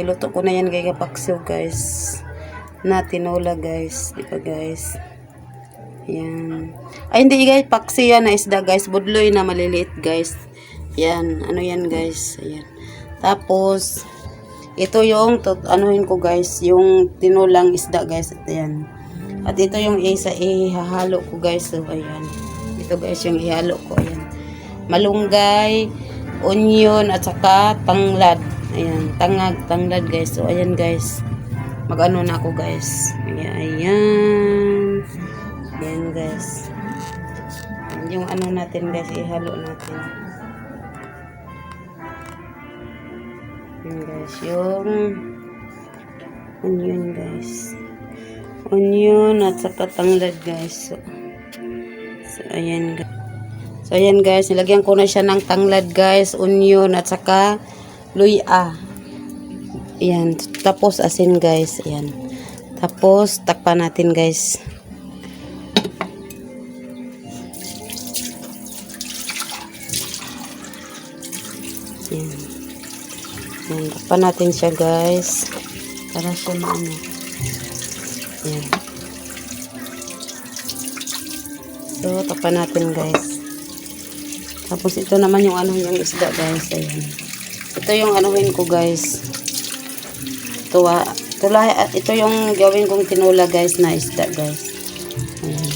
niluto ko na yan guys, kapaksiw guys. Na tinola guys. Diba guys? Yan. Ay hindi guys, paksiw yan na isda guys. Budloy na maliliit guys. Yan. Ano yan guys? Ayan. Tapos, ito yung, anuhin ko guys, yung tinulang isda guys. At yan. At ito yung isa, ihahalo ko guys. So, ayan. Ito guys yung ihalo ko. Ayan. Malunggay, onion, at saka tanglad. Ayan, tanglad guys. So, ayan guys. Mag-ano na ako guys. Ayan. Ayan guys. Ayan, yung ano natin guys, ihalo natin. Ayan guys, yung onion guys. Onion at saka tanglad guys. So ayan guys. So, ayan guys, nilagyan ko na siya ng tanglad guys, onion, at saka luya. Ayan, tapos asin guys, ayan. Tapos, takpan natin guys. Ayan. Ayan, takpan natin siya guys. Para siya maano. Ayan. So, takpan natin guys. Tapos ito naman yung ano yung isda guys. Ayan. Ito yung anuhin ko guys. Ito yung gawin kong tinula guys na isda guys. Ayan.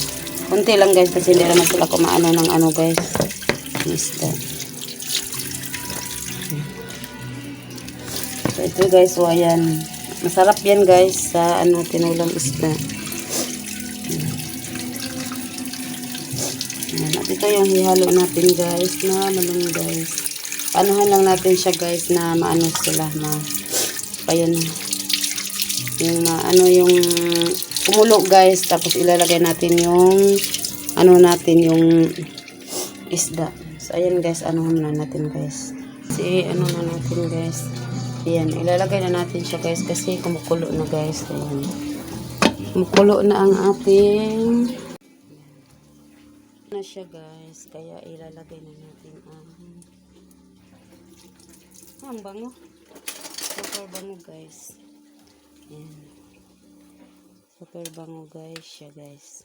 Kunti lang guys kasi hindi naman sila kumaano ng ano guys. Yung isda. So ito guys, so ayan. Masarap yan guys sa ano tinulang isda. At ito yung hihalo natin guys na malunggay. Panuhan lang natin siya guys na maano sila na ayan yung ano yung kumulo guys, tapos ilalagay natin yung ano natin yung isda. So ayan guys, anuhan na natin guys. Kasi ano na natin guys. Ayan, ilalagay na natin siya guys kasi kumukulo na guys. Ayan. Kumukulo na ang ating na siya guys, kaya ilalagay na natin ang bango, super bango guys. Ayan. Super bango guys siya guys.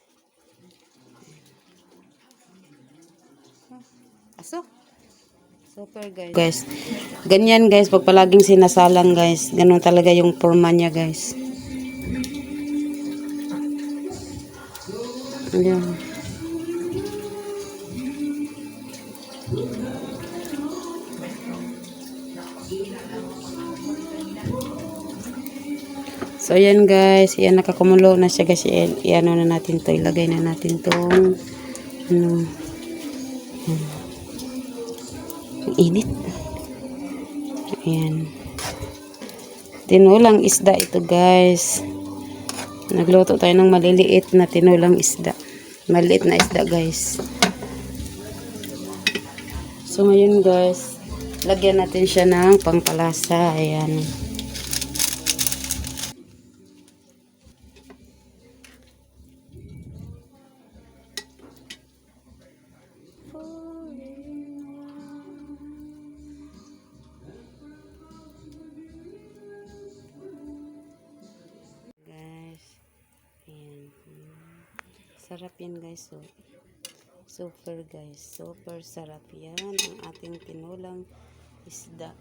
Aso super guys, ganyan guys pag palaging sinasalang guys, ganun talaga yung forma niya guys. Ayan. So, ayan guys. Ayan, nakakumulo na siya guys. Iyan na natin to. Ilagay na natin tong ano. Ang init. Ayan. Tinulang isda ito guys. Nagluto tayo ng maliliit na tinulang isda. Maliliit na isda guys. So, ngayon guys, lagyan natin siya ng pangpalasa. Ayan. Sarap yan guys. So, super guys. Super sarap yan. Ang ating tinulang isda.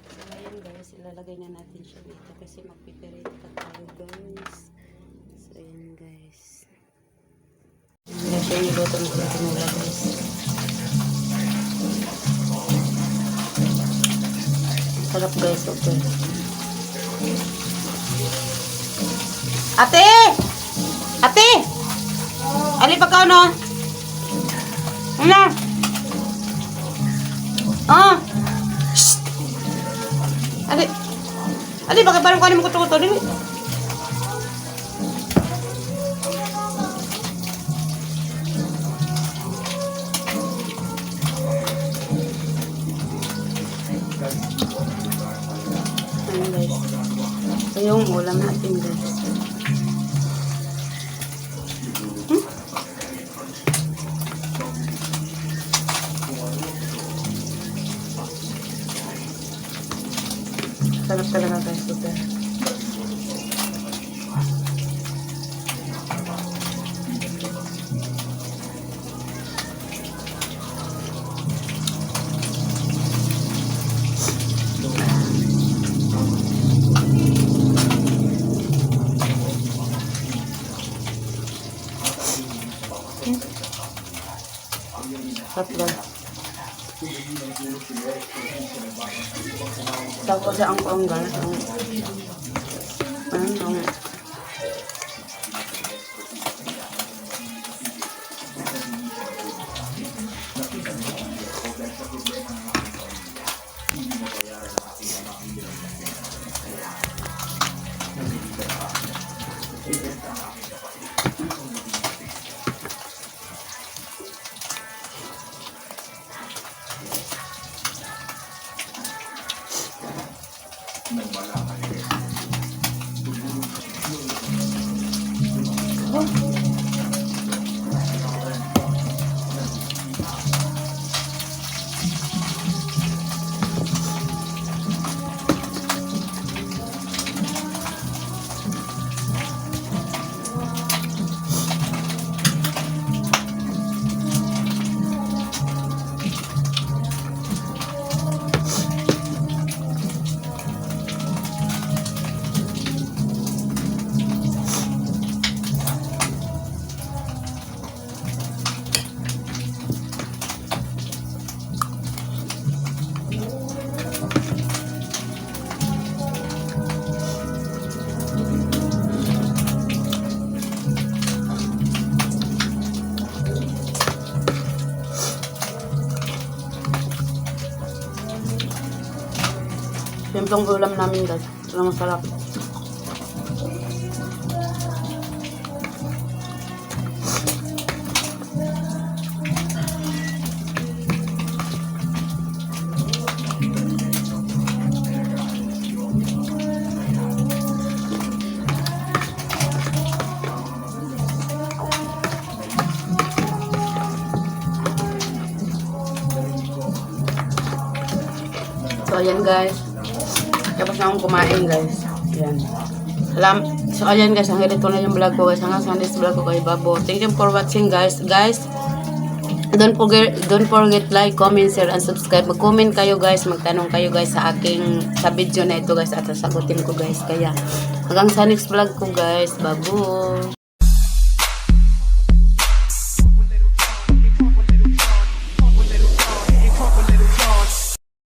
So, ayan guys. Ilalagay na natin siya dito kasi magpiperate pa tayo guys. So, ayan guys. Ayan siya yung luto ng tinula guys. Sarap guys. Super. Ate! Ate! Ali pa ka no? Ano? Ah! Shhh! Ali! Ali, baka parang kanin mo kuto-kuto din. Ayan guys. Ito yung ulam natin guys. Sarap talaga guys, super. Sarap guys. Tapos ang pang guys. Simpleng ulam namin guys. Ito masarap. So ayan guys. Tapos na akong kumain guys. Ayan. So ayan guys, hanggang dito na yung vlog ko guys. Hanggang sa next vlog ko kay Babo. Thank you for watching guys. Guys, don't forget like, comment, share, and subscribe. Mag-comment kayo guys, magtanong kayo guys sa video na ito guys at sasagutin ko guys. Kaya hanggang sa next vlog ko guys. Babo.